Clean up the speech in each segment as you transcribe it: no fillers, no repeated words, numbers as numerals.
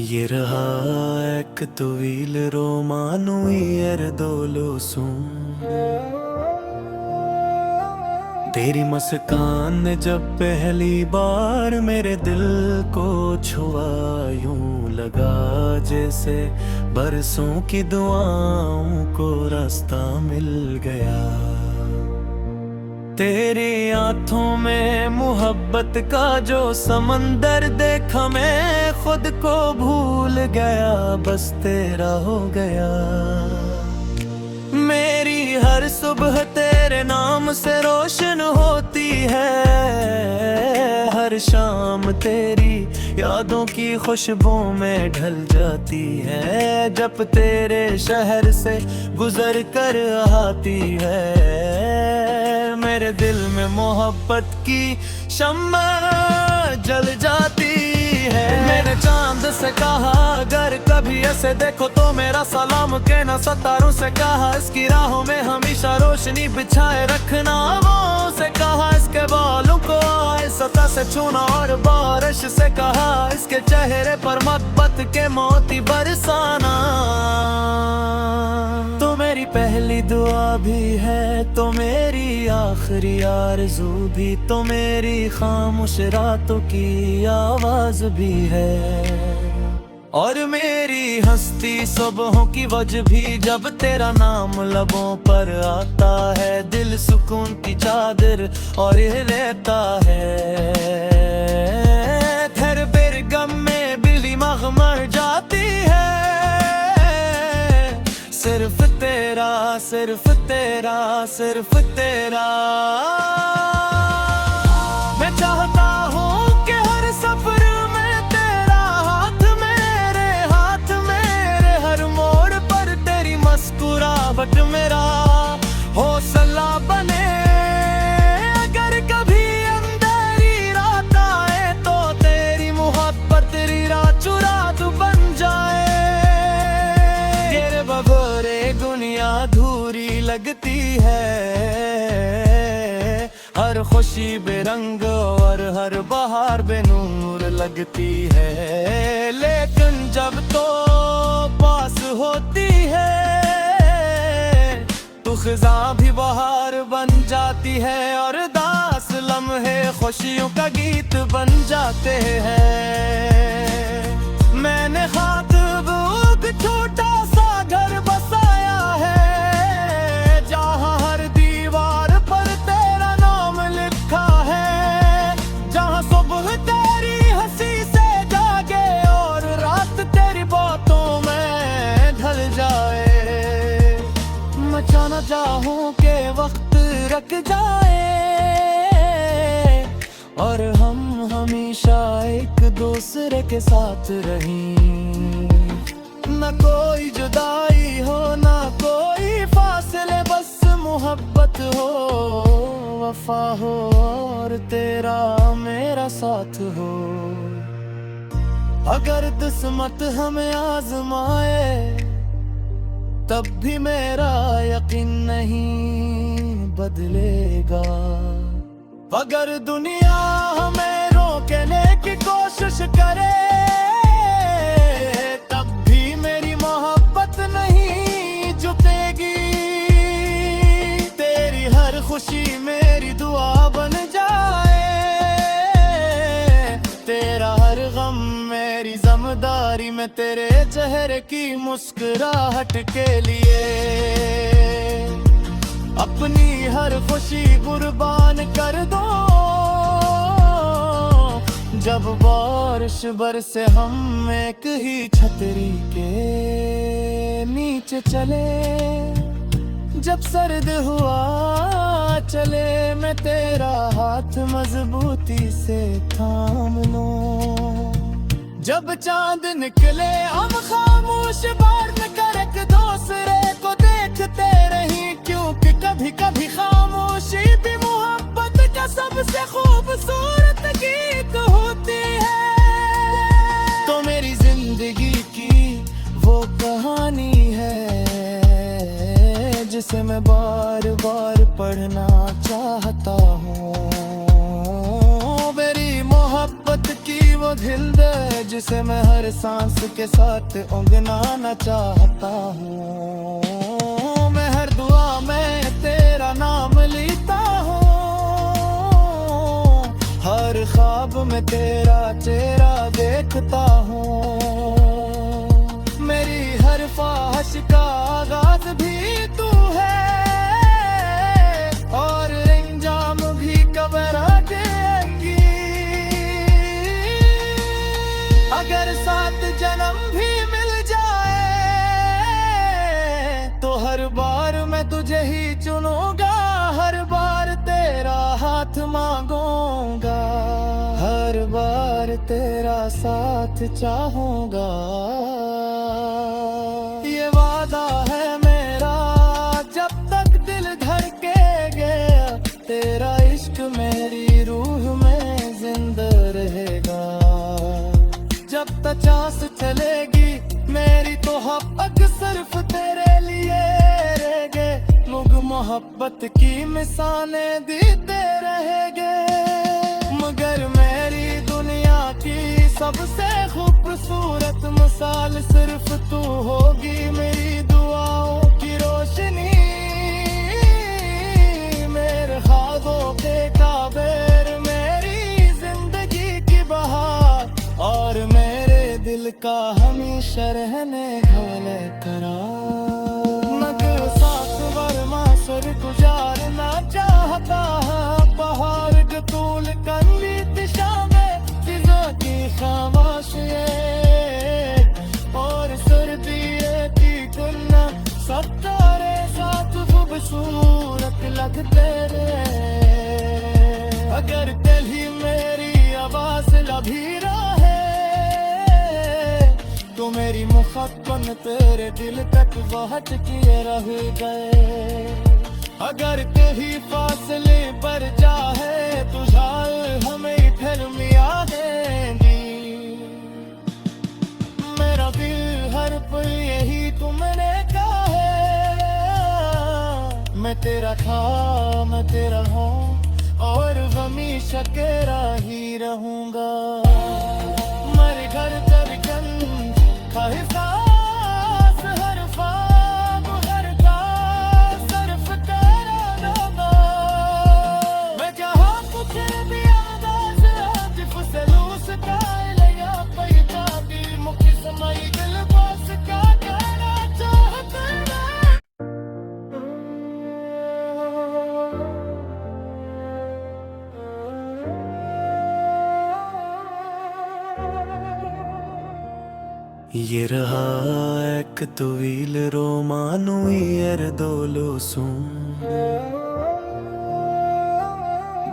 ये रहा एक तवील रोमानू दोलोसू तेरी मुस्कान ने जब पहली बार मेरे दिल को छुआ, यूं लगा जैसे बरसों की दुआओं को रास्ता मिल गया। तेरी आंखों में मोहब्बत का जो समंदर देखा, मैं खुद को भूल गया, बस तेरा हो गया। मेरी हर सुबह तेरे नाम से रोशन होती है, हर शाम तेरी यादों की खुशबू में ढल जाती है। जब तेरे शहर से गुजर कर आती है, मेरे दिल में मोहब्बत की शम्मा जल जाती है। मैंने चांद से कहा अगर कभी ऐसे देखो तो मेरा सलाम कहना, सितारों से कहा इसकी राहों में हमेशा रोशनी बिछाए रखना। वो से कहा इसके बालों को आए सतह से छूना, और बारिश से कहा इसके चेहरे पर मोहब्बत के मोती बरसाना। तो मेरी पहली दुआ भी है, तो मेरी आखिरी आरज़ू भी, तो मेरी खामोश रातों की आवाज भी है। और मेरी हंसती सुबहों की वजह भी, जब तेरा नाम लबों पर आता है, दिल सुकून की चादर और ये रहता है। थर बेर गम में बिली मर जाती है, सिर्फ तेरा, सिर्फ तेरा, सिर्फ तेरा। मैं चाहता हूँ कि हर सफर में तेरा हाथ मेरे हाथ, मेरे हर मोड़ पर तेरी मुस्कुराहट मेरा हौसला बने। अगर कभी अंधेरी रात आए तो तेरी मोहब्बत तेरी रात चुरा तू बन जाए। तेरे बगैर दुनिया अधूरी लगती है, हर खुशी बेरंग और हर बहार बेनूर लगती है। लेकिन जब तो पास होती है तो खिजा भी बहार बन जाती है, और दास लम्हे खुशियों का गीत बन जाते हैं। मैंने खातिब एक छोटा सा घर बसाया है, जहाँ हर दीवार पर तेरा नाम लिखा है, जहाँ सुबह तेरी हंसी से जागे और रात तेरी बातों में ढल जाए। मैं चाहना चाहूँ के वक्त रख जाए, और हम हमेशा एक दूसरे के साथ रहें। न कोई जुदाई हो, न कोई फासले, बस मोहब्बत हो, वफा हो, और तेरा मेरा साथ हो। अगर किस्मत हमें आजमाए तब भी मेरा यकीन नहीं बदलेगा। अगर दुनिया हमें रोकने की कोशिश करे तब भी मेरी मोहब्बत नहीं झुकेगी। तेरी हर खुशी मेरी दुआ बन जाए, तेरा हर गम मेरी जिम्मेदारी, में तेरे चेहरे की मुस्कुराहट के लिए अपनी हर खुशी कुर्बान कर दो। जब बारिश बरसे हम एक ही छतरी के नीचे चले, जब सर्द हुआ चले, मैं तेरा हाथ मजबूती से थाम लूं। जब चांद निकले हम खामोश बार न कर एक दूसरे को देखते रही, क्योंकि कभी कभी खामोशी भी मोहब्बत का सबसे खूबसूरत गीत होती है। तो मेरी जिंदगी की वो कहानी है जिसे मैं बार बार पढ़ना चाहता हूँ। मेरी मोहब्बत मोहब्बत की वो दिल दे जिसे मैं हर सांस के साथ उंगना चाहता हूँ। मैं हर दुआ में तेरा नाम लेता हूँ, हर ख्वाब में तेरा चेहरा देखता हूँ। मेरी हर ख्वाहिश का आगाज भी तू है और अंजाम भी कब्र आएगी। अगर 7 जन्म भी मिल जाए तो हर बार मैं तुझे ही चुनूंगा, हर बार तेरा हाथ मांगूंगा, हर बार तेरा साथ चाहूंगा। ये वादा है मेरा जब तक दिल धड़केगा, तेरा इश्क मेरी रूह में जिंदा रहेगा। जब तक सांस चलेगी मेरी तो हक सिर्फ तेरे लिए रहेंगे। लोग मोहब्बत की मिसालें देते रहेंगे, मगर मेरी दुनिया की सबसे खूबसूरत मिसाल सिर्फ तू होगी। मेरी दुआओं की रोशनी, मेरे ख्वाबों के काबिर, मेरी जिंदगी की बहार और मेरे दिल का हमेशा रहने वाले करार। मगर साथ वरमा सर गुजारना चाहता है, पहाड़ के तूल कंदी दिशा में चीजों की खामोशी और सर्दियों की गुन्ना सतारे साथ खूबसूरत लगते रहे। अगर कल ही मेरी आवाज लभी रहे तो मेरी मुहब्बत तेरे दिल तक पहुंच किए रह गए। अगर कहीं फासले पर जाए तो जाल हमें फिल्मिया देंगी। मेरा दिल हर पल यही तुमने कहा है, मैं तेरा था मैं तेरा हूँ और हमेशा तेरा ही रहूंगा। मेरे घर धड़कन ख्वाहिश हर ख्वाब हर ख्वाब सिर्फ तेरा नाम। मैं जहाँ तुझे भी आवाज़ आतिफ से लूसता लिया पैदा भी मुख्य समय दिल बस का कहना चाहता है। ये रहा एक तवील रोमानू दोलोसू,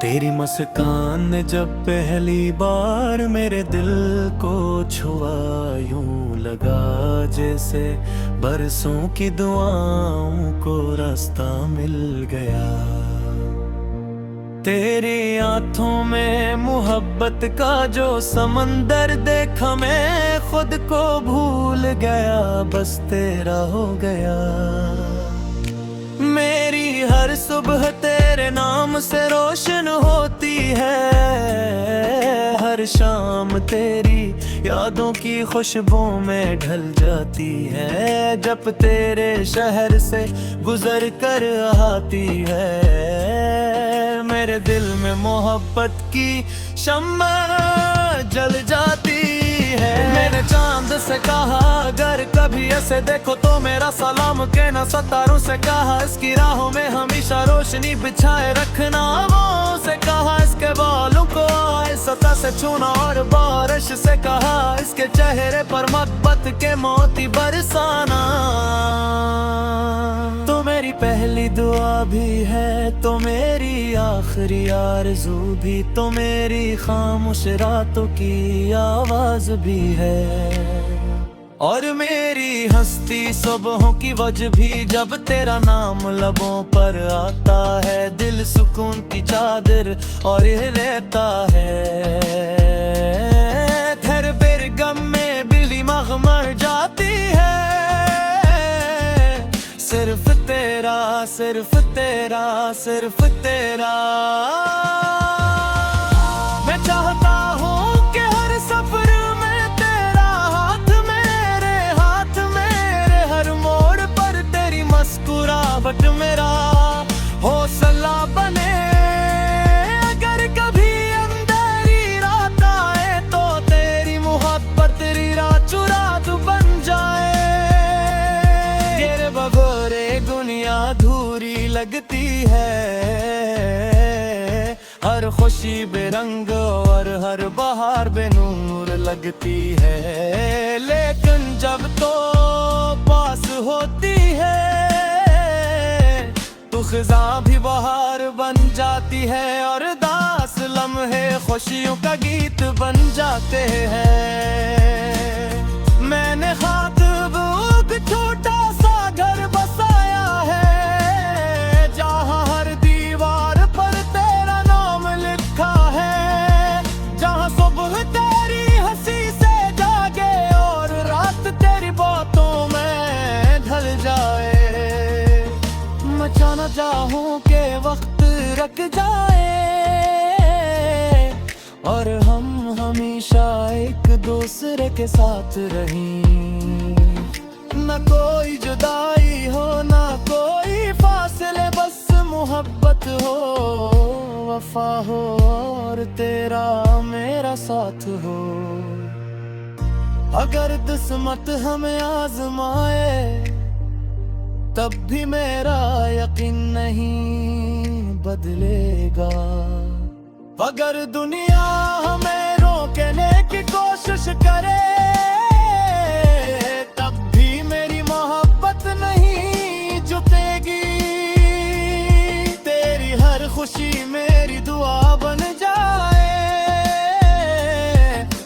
तेरी मुस्कान ने जब पहली बार मेरे दिल को छुआ, यूं लगा जैसे बरसों की दुआओं को रास्ता मिल गया। तेरी आंखों में मोहब्बत का जो समंदर देखा, मैं खुद को भूल गया, बस तेरा हो गया। मेरी हर सुबह तेरे नाम से रोशन होती है, हर शाम तेरी यादों की खुशबू में ढल जाती है। जब तेरे शहर से गुजर कर आती है मेरे दिल में मोहब्बत की शम्मा जल जाती है। मैंने चांद से कहा अगर कभी ऐसे देखो तो मेरा सलाम कहना, सितारों से कहा इसकी राहों में हमेशा रोशनी बिछाए रखना। वो से कहा इसके बालों को आए सतह से छूना और बारिश से कहा इसके चेहरे पर मोहब्बत के मोती बरसाना। तो मेरी पहली दुआ भी है तो मेरी आखिरी आरज़ू भी, तो मेरी खामोश रातों की आवाज भी है और मेरी हंसती सुबहों की वजह भी। जब तेरा नाम लबों पर आता है दिल सुकून की चादर और ये रहता है। तेरे बेरगम में बिल्ली मर जाती है, सिर्फ तेरा सिर्फ तेरा सिर्फ तेरा। मैं चाहता हूँ कि मोहब्बत मेरा हौसला बने। अगर कभी अंधेरी रात आए तो तेरी मोहब्बत तेरी रात चुराग बन जाए। तेरे बगैर दुनिया अधूरी लगती है, हर खुशी बेरंग और हर बहार बेनूर लगती है। लेकिन जब तो पास होती है तो खिज़ां भी बहार बन जाती है और दास लम्हे खुशियों का गीत बन जाते हैं। मैंने खातिब एक छोटा सा घर बसाया है, जहाँ हर दीवार पर तेरा नाम लिखा है। जहाँ सुबह तेरी हंसी से जागे और रात तेरी बातों में ढल जाए। मैं चाहना चाहूँ के वक्त रख जाए और हम हमेशा एक दूसरे के साथ रहें। न कोई जुदाई हो न कोई फासले, बस मोहब्बत हो वफा हो और तेरा मेरा साथ हो। अगर किस्मत हमें आजमाए तब भी मेरा यकीन नहीं बदलेगा। अगर दुनिया हमें रोकने की कोशिश करे तब भी मेरी मोहब्बत नहीं झुकेगी। तेरी हर खुशी मेरी दुआ बन जाए,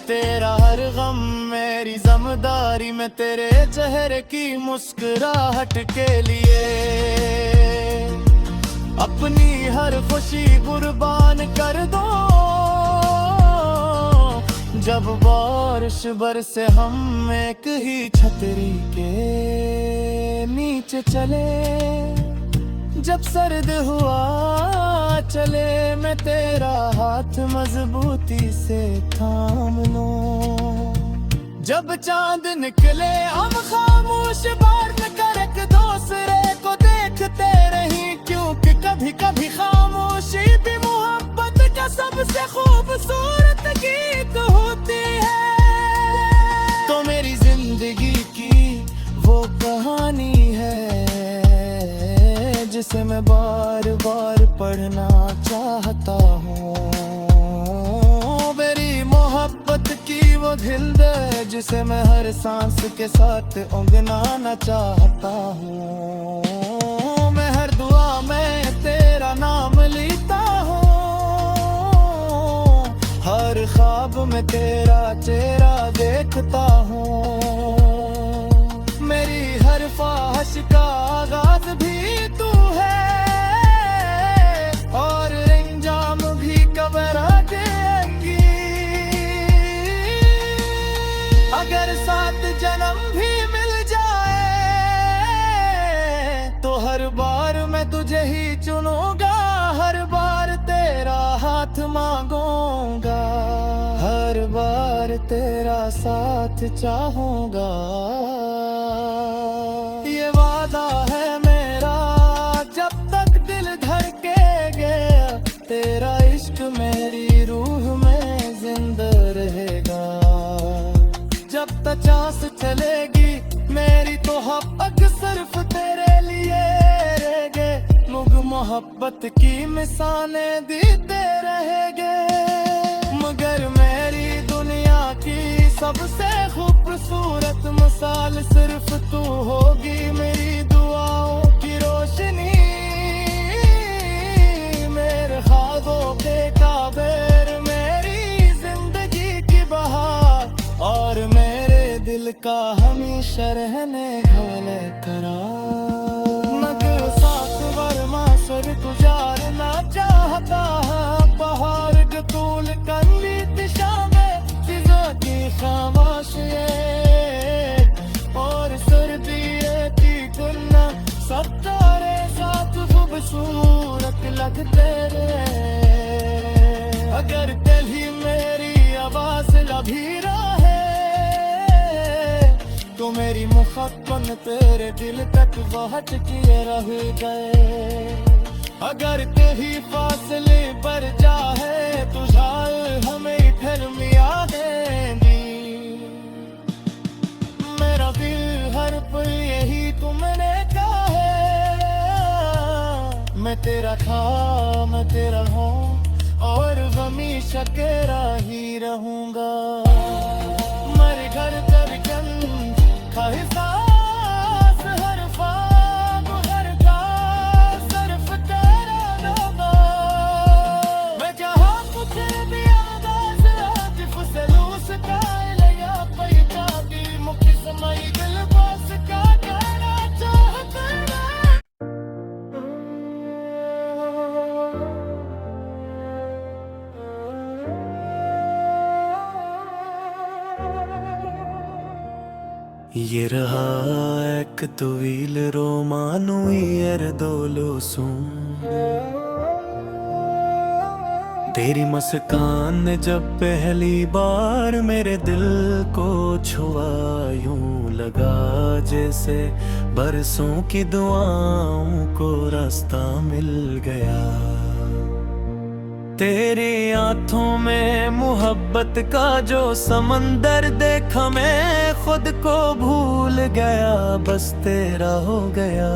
तेरा हर गम मेरी ज़िम्मेदारी में तेरे चेहरे की मुस्कुराहट के लिए अपनी हर खुशी कुर्बान कर दो। जब बारिश बरसे हम एक ही छतरी के नीचे चले, जब सर्द हुआ चले मैं तेरा हाथ मजबूती से थाम लूं। जब चांद निकले हम खामोश बार न कर एक दूसरे को देखते रहीं, क्योंकि कभी कभी खामोशी भी मोहब्बत का सबसे खूबसूरत गीत होती है। तो मेरी जिंदगी की वो कहानी है जिसे मैं बार बार पढ़ना चाहता हूँ। मेरी मोहब्बत की वो दिल दे जिसे मैं हर सांस के साथ उंगनाना चाहता हूँ। मैं हर दुआ में तेरा नाम लेता हूँ, हर ख्वाब में तेरा चेहरा देखता हूँ। मेरी हर ख्वाहिश का आगाज भी तू है और अंजाम भी कब्र आएगी। अगर 7 जन्म भी मिल जाए तो हर बार मैं तुझे ही चुनूंगा, हर बार तेरा हाथ मांगूंगा, हर बार तेरा साथ चाहूंगा। ये वादा है मेरा जब तक दिल धड़केगा, तेरा इश्क मेरी रूह में जिंदा रहेगा। जब तक सांस चलेगी मेरी तो हक सिर्फ तेरे लिए रहेंगे। लोग मोहब्बत की मिसालें देते रहेंगे, मगर मेरी दुनिया की सबसे खूबसूरत मिसाल सिर्फ तू होगी। मेरी दुआओं की रोशनी, मेरे ख्वाबों के काबिर, मेरी जिंदगी की बहार और मेरे दिल का हमेशा रहने वाले करार। मगर साथ वरमा सर गुजारना चाहता है, पहाड़ के तूल कंदी दिशा में चीजों की खामोशी और सर्दी की गुन्ना सब तारे साथ खूबसूरत लगते रहे। अगर कल ही मेरी आवाज लभी रहे तो तो मेरी मुहब्बत तेरे दिल तक बहुत किए रह गए। अगर कहीं फासले पर जाए तो जाए हमें फिर मिया देंगी। मेरा दिल हर पल यही तुमने कहा है, मैं तेरा था मैं तेरा हूँ और हमेशा तेरा ही रहूंगा। मर घर धड़कन ख्वाहिशात हर ख्वाब हर ख्वाब सिर्फ तेरा नाम। मैं जहाँ तुझे भी आगाज़ आतिफ से लूस का लिया पैदा दी मुख्य समय दिल बस का कहना चाहता है। ये रहा एक तवील रोमानो दोलोसुं तेरी मुस्कान ने जब पहली बार मेरे दिल को छुआ, यूं लगा जैसे बरसों की दुआओं को रास्ता मिल गया। तेरी आंखों में मोहब्बत का जो समंदर देखा, मैं खुद को भूल गया, बस तेरा हो गया।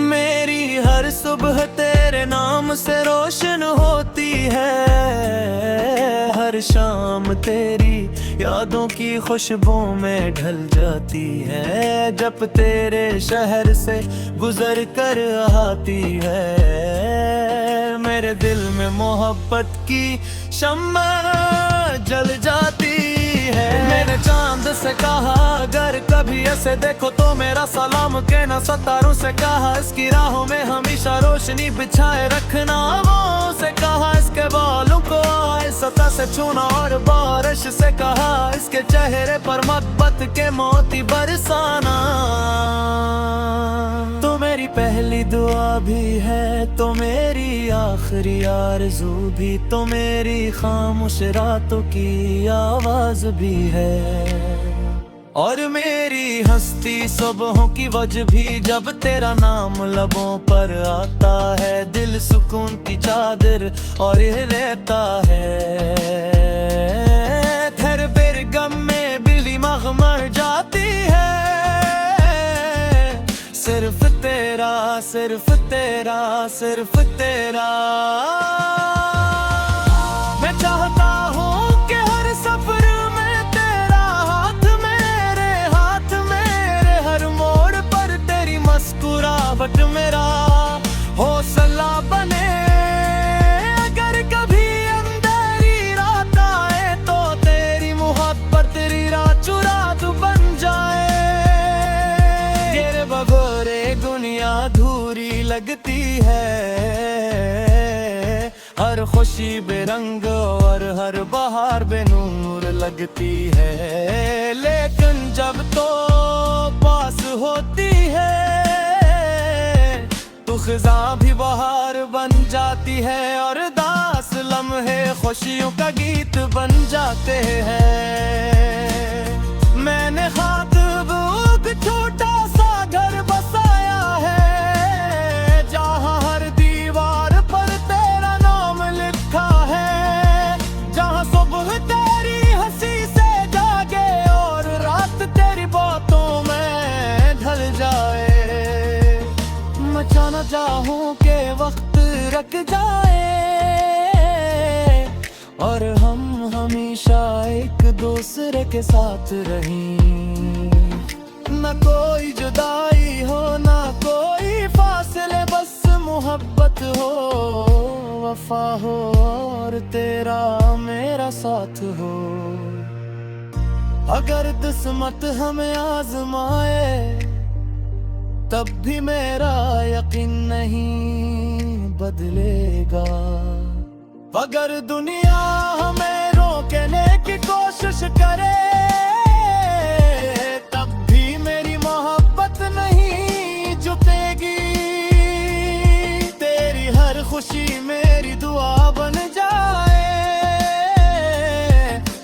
मेरी हर सुबह तेरे नाम से रोशन होती है, हर शाम तेरी यादों की खुशबू में ढल जाती है। जब तेरे शहर से गुजर कर आती है, मेरे दिल में मोहब्बत की शम्मा जल जाती है। मैंने चांद से कहा अगर कभी ऐसे देखो तो मेरा सलाम कहना, सितारों से कहा इसकी राहों में हमेशा रोशनी बिछाए रखना। वो से कहा इसके बालों को आए सतह से छूना, और बारिश से कहा इसके चेहरे पर मोहब्बत के मोती बरसाना। तो मेरी पहली दुआ भी है, तो मेरी आखिरी आरज़ू भी, तो मेरी खामोश रातों की आवाज भी है। और मेरी हंसती सुबहों की वजह भी, जब तेरा नाम लबों पर आता है, दिल सुकून की चादर और ये रहता है। थर बेर गम में बिली मर जाती है, सिर्फ तेरा सिर्फ तेरा सिर्फ तेरा। मैं चाहता हूँ कि हर सफर में तेरा हाथ मेरे हाथ, मेरे हर मोड़ पर तेरी मुस्कुराहट मेरा हौसला बने। अगर कभी अंधेरी रात आए तो तेरी मोहब्बत तेरी रात चुरा तू बन जाए। तेरे बगैर दुनिया अधूरी लगती है, हर खुशी बेरंग और हर बहार बेनूर लगती है। लेकिन जब तो पास होती है तो खिजा भी बहार बन जाती है, और दास लम्हे खुशियों का गीत बन जाते हैं। मैंने खातिब एक छोटा सा घर बसाया है, जहाँ हर दीवार पर तेरा नाम लिखा है। जहाँ सुबह तेरी हंसी से जागे और रात तेरी बातों में ढल जाए। मैं चाहना चाहूँ के वक्त रख जाए, और हम हमेशा एक दूसरे के साथ रहें। न कोई जुदाई हो न कोई फासले, बस मोहब्बत हो वफा हो और तेरा मेरा साथ हो। अगर किस्मत हमें आजमाए तब भी मेरा यकीन नहीं बदलेगा। अगर दुनिया हमें रोकने की कोशिश करे तब भी मेरी मोहब्बत नहीं झुकेगी। तेरी हर खुशी मेरी दुआ बन जाए,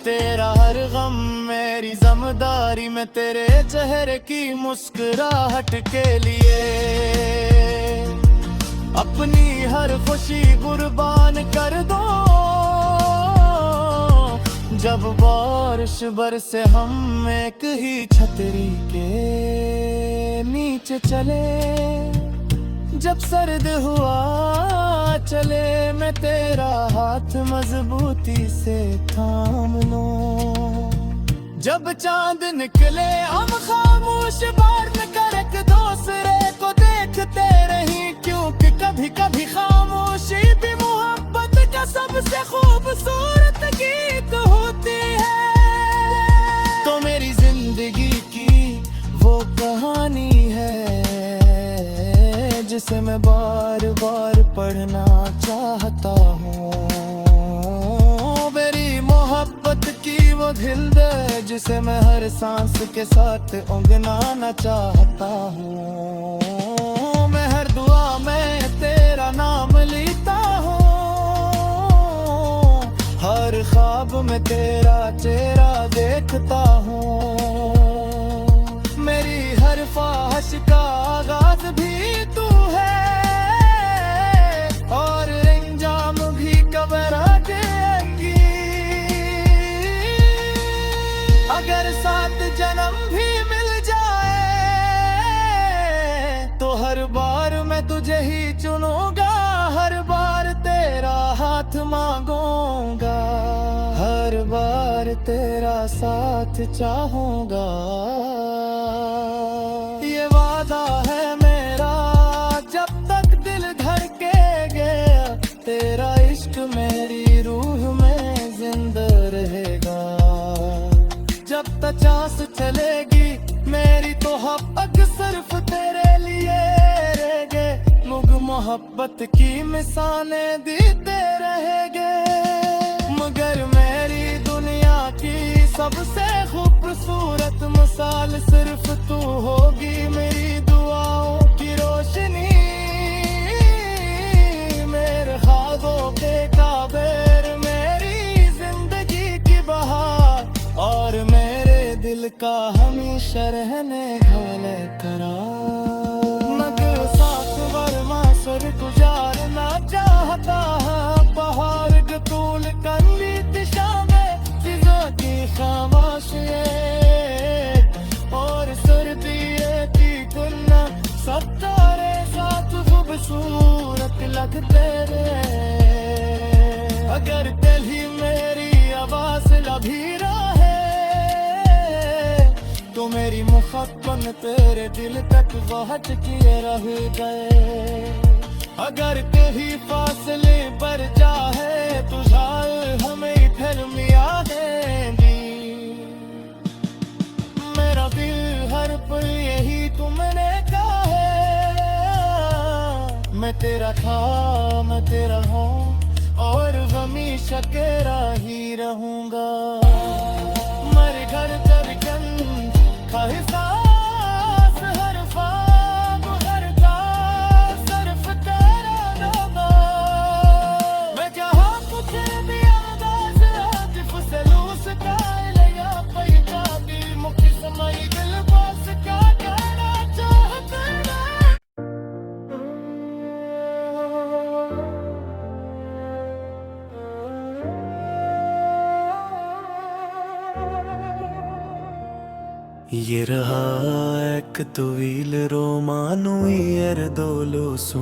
तेरा हर गम मेरी ज़म जिम्मेदारी में तेरे चेहरे की मुस्कुराहट के लिए अपनी हर खुशी कुर्बान कर दो। जब बारिश बरसे हम एक ही छतरी के नीचे चले, जब सर्द हुआ चले मैं तेरा हाथ मजबूती से थाम लूं। जब चांद निकले हम खामोश बात कर एक दूसरे को देखते रही, क्योंकि कभी कभी खामोशी भी मोहब्बत का सबसे खूबसूरत गीत होती है। तो मेरी जिंदगी की वो कहानी है जिसे मैं बार बार पढ़ना चाहता हूँ। मेरी मोहब्बत की वो दिल दे जिसे मैं हर सांस के साथ उंगनाना चाहता हूँ। मैं हर दुआ में तेरा नाम लेता हूँ, हर ख्वाब में तेरा चेहरा देखता हूँ। मेरी हर ख्वाहिश का आगाज भी तू है और अंजाम भी कब्र आएगी। अगर 7 जन्म भी मिल जाए तो हर बार मैं तुझे ही चुनूंगा, हर बार तेरा हाथ मांगूंगा, हर बार तेरा साथ चाहूंगा। ये वादा है मेरा जब तक दिल धड़केगा, तेरा इश्क मेरी रूह में जिंदा रहेगा। जब तक सांस चलेगी मेरी तो हक सिर्फ तेरे लिए रहेंगे। मुझ मोहब्बत की मिसालें देते रहेंगे, मगर मेरी दुनिया की सबसे खूबसूरत मिसाल सिर्फ तू होगी। मेरी दुआओं की रोशनी, मेरे ख्वाबों के काबिर, मेरी जिंदगी की बहार और मेरे दिल का हमेशा रहने वाले करार। मगर साथ वरमा सर गुजारना चाहता है, पहाड़ के तूल कंदी दिशा में चीजों की खामोशी और सर्दियों की गुन्ना, सब तारे साथ खूबसूरत लगते रहे। अगर कल ही मेरी आवाज लभी रहे तो मेरी मुहब्बत तेरे दिल तक पहुंच किए रह गए। अगर कहीं फासले पर जाए तो शायद हमें फिर मिया देंगी। मेरा दिल हर पल यही तुमने कहा है, मैं तेरा था मैं तेरा हूँ और हमेशा तेरा ही रहूंगा। मर घर धड़कन ख्वाहिशात हर ख्वाब हर ख्वाब सिर्फ तेरा नाम। मैं जहाँ कुछ भी आवाज़ आतिफ से लूस का लिया पैदा भी मुख्य समय दिल बस का कहना चाहते हैं। ये रहा एक तवील रोमानू दोलोसू,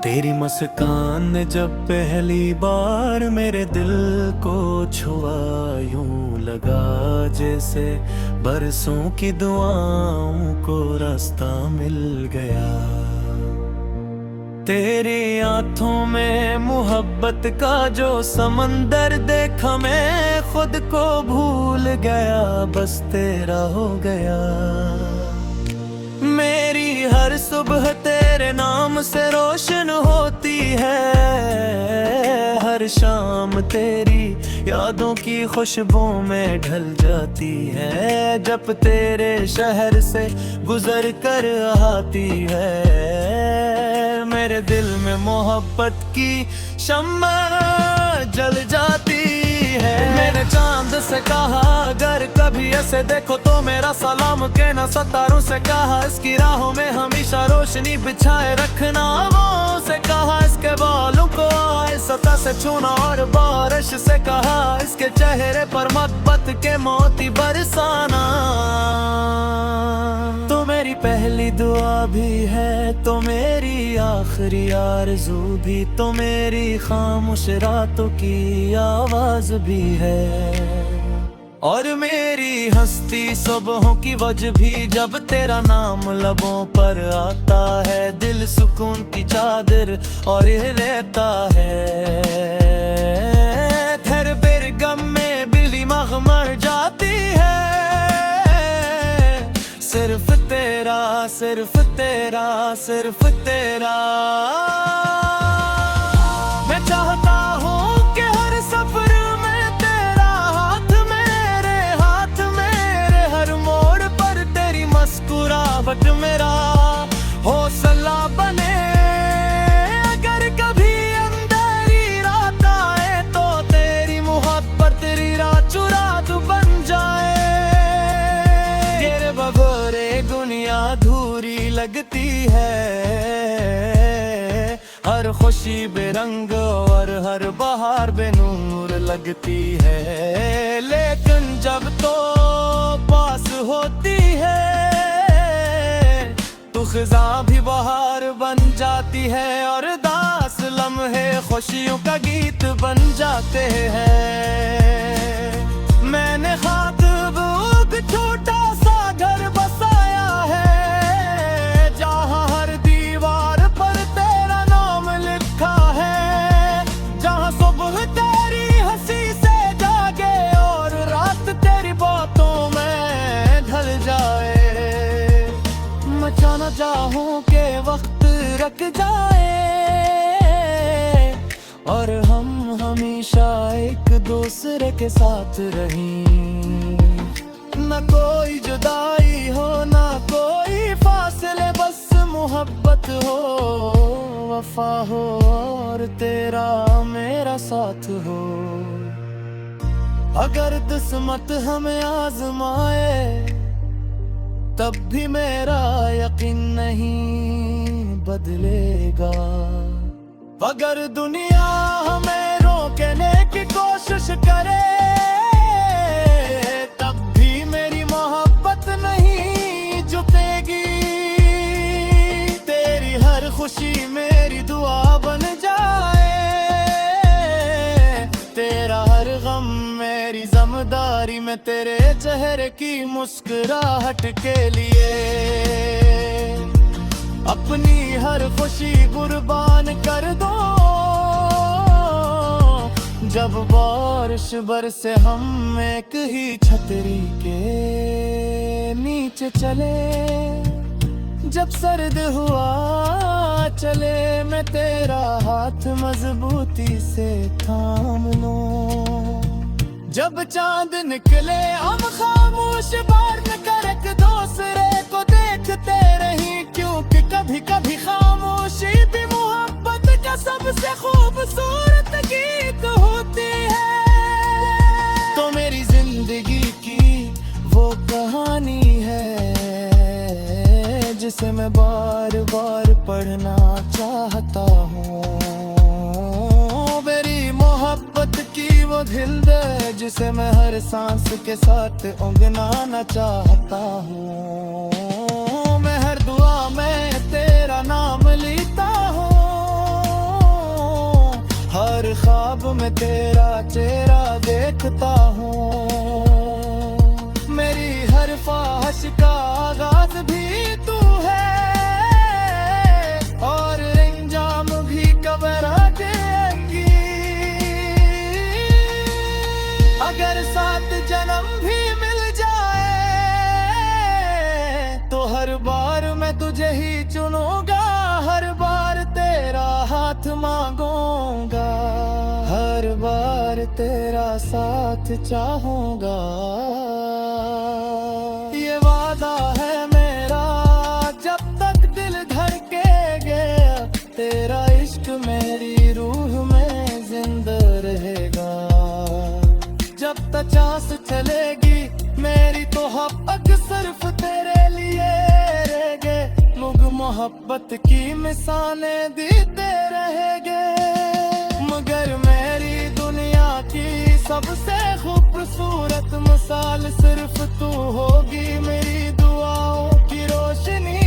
तेरी मुस्कान ने जब पहली बार मेरे दिल को छुआ, यूं लगा जैसे बरसों की दुआओं को रास्ता मिल गया। तेरी आंखों में मोहब्बत का जो समंदर देखा, मैं खुद को भूल गया, बस तेरा हो गया। मेरी हर सुबह तेरे नाम से रोशन होती है, हर शाम तेरी यादों की खुशबू में ढल जाती है। जब तेरे शहर से गुजर कर आती है, मेरे दिल में मोहब्बत की शम्मा जल जाती है। मैंने चांद से कहा अगर कभी ऐसे देखो तो मेरा सलाम कहना। सितारों से कहा इसकी राहों में हमेशा रोशनी बिछाए रखना। हवाओं से कहा इसके बालों को आए सतह से छूना। और बारिश से कहा इसके चेहरे पर मोहब्बत के मोती बरसाना। तो मेरी पहली दुआ भी है, तो मेरी आखिरी आरज़ू भी, तो मेरी खामोश रातों की आवाज़ भी है। और मेरी हंसती सुबहों की वजह भी, जब तेरा नाम लबों पर आता है। दिल सुकून की चादर और ये रहता है। थर बेर गम में बिल्ली मर जाती है। सिर्फ तेरा, सिर्फ तेरा, सिर्फ तेरा। मैं चाहता हूँ कि हर सफर में तेरा हाथ मेरे हाथ, मेरे हर मोड़ पर तेरी मुस्कुराहट मेरा हौसला बने। अगर कभी अंधेरी रात आए तो तेरी मोहब्बत तेरी राह चुराग बन जाए। तेरे बगैर दुनिया अधूरी लगती है। हर खुशी बेरंग और हर बहार बेनूर लगती है। लेकिन जब तो पास होती है तो खिजा भी बहार बन जाती है। और दास लम्हे खुशियों का गीत बन जाते हैं। मैंने खातिब एक छोटा सा घर बसाया है, जहाँ हर दीवार पर तेरा नाम लिखा है। जहाँ सुबह तेरी हंसी से जागे और रात तेरी बातों में ढल जाए। मैं चाहना चाहूँ के वक्त रख जाए और हम हमेशा एक दूसरे के साथ रहें। ना कोई जुदाई हो ना कोई फासले, बस मोहब्बत हो वफा हो और तेरा मेरा साथ हो। अगर किस्मत हमें आजमाए तब भी मेरा यकीन नहीं बदलेगा। अगर दुनिया हमें रोकने की कोशिश करे तब भी मेरी मोहब्बत नहीं झुकेगी। तेरी हर खुशी मेरी दुआ बन जाए। तेरा हर गम मेरी जिम्मेदारी में तेरे चेहरे की मुस्कुराहट के लिए अपनी हर खुशी कुर्बान कर दो। जब बारिश बरसे हम एक ही छतरी के नीचे चले, जब सर्द हुआ चले मैं तेरा हाथ मजबूती से थाम लूं। जब चांद निकले हम खामोश बार न कर एक दूसरे को देखते रही, क्योंकि कभी कभी खामोशी भी मोहब्बत का सबसे खूबसूरत गीत होती है। तो मेरी जिंदगी की वो कहानी है जिसे मैं बार बार पढ़ना चाहता हूँ। मेरी मोहब्बत की वो दिल दे जिसे मैं हर सांस के साथ उंगनाना चाहता हूँ। मैं हर दुआ में तेरा नाम लेता हूँ, हर ख्वाब में तेरा चेहरा देखता हूँ। मेरी हर ख्वाहिश का आगाज भी तू है और अंजाम भी कबर आएंगी। अगर 7 जन्म भी मिल जाए तो हर बार मैं तुझे ही चुनूंगा। हर बार तेरा हाथ मांगूंगा, हर बार तेरा साथ चाहूंगा। ये वादा है मेरा जब तक दिल धड़केगा, तेरा इश्क मेरी रूह में जिंदा रहेगा। चलेगी मेरी तो हक सिर्फ तेरे लिए रहेंगे मुग मोहब्बत की मिसालें देते रहेंगे मगर मेरी दुनिया की सबसे खूबसूरत मिसाल सिर्फ तू होगी मेरी दुआओं की रोशनी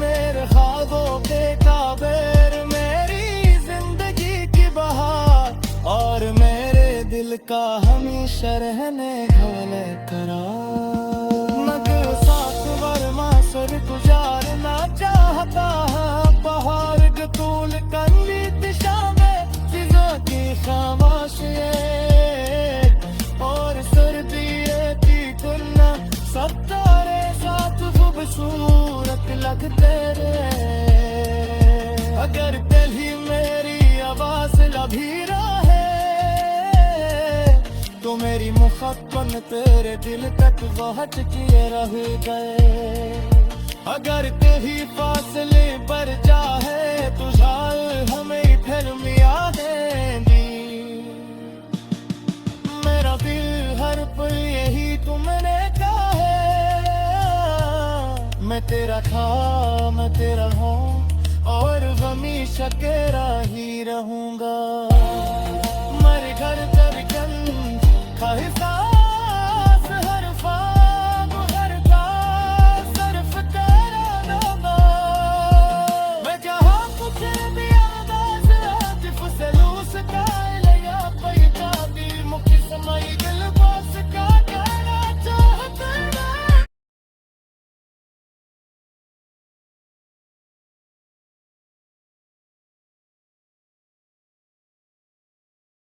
मेरे ख्वाबों के ताबीर मेरी जिंदगी की बहार और मेरे दिल का हमेशा रहने वाले करार मगर साथ वरमा सर गुजारना चाहता है पहाड़ के तूल कंदी दिशा में चीजों की खामोशी और सर्दी की गुन्ना सब तारे साथ खूबसूरत लगते रे अगर दिल ही मेरी आवाज लभी रहे तो मेरी मुहब्बत तेरे दिल तक पहुंच किए रह गए अगर कहीं फासले पर जाए तो जाल हमें फिर मिया देंगी मेरा दिल हर पल यही तुमने कहा है मैं तेरा था मैं तेरा हूँ और हमेशा तेरा ही रहूंगा मर घर धड़कन खाए